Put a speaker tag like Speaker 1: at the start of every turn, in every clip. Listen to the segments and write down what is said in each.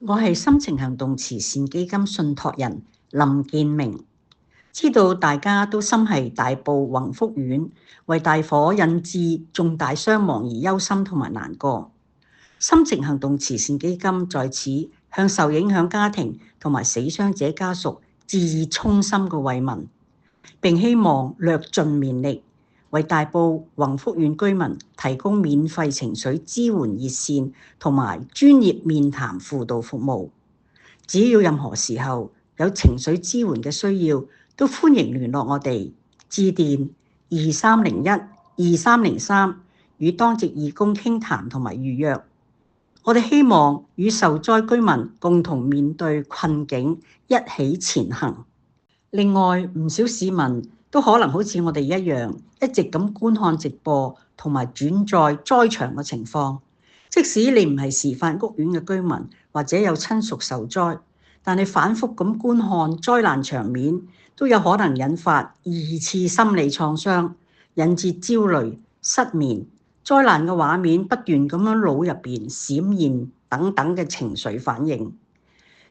Speaker 1: 我係心情行動慈善基金信託人林建明，知道大家都心繫大埔宏福苑為大火引致重大傷亡而憂心同埋難過。心情行動慈善基金在此向受影響家庭同埋死傷者家屬致以衷心嘅慰問，並希望略盡綿力為大埔宏福苑居民提供免費情緒支援熱線同埋專業面談輔導服務。只要任何時候有情緒支援嘅需要，都歡迎聯絡我哋，致電2301-2303與當值義工傾談同埋預約。我哋希望與受災居民共同面對困境，一起前行。另外，唔少市民都可能好似我哋一樣，一直咁觀看直播同埋轉載災場嘅情況。即使你唔係時發屋苑嘅居民，或者有親屬受災，但係反覆咁觀看災難場面，都有可能引發二次心理創傷，引致焦慮、失眠、災難嘅畫面不斷咁樣腦入邊閃現等等嘅情緒反應。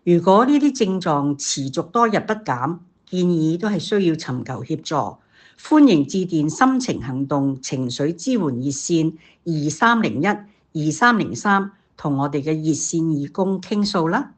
Speaker 1: 如果呢啲症狀持續多日不減，建議都係需要尋求協助，歡迎致電心情行動情緒支援熱線2301-2303，同我哋嘅熱線義工傾訴啦。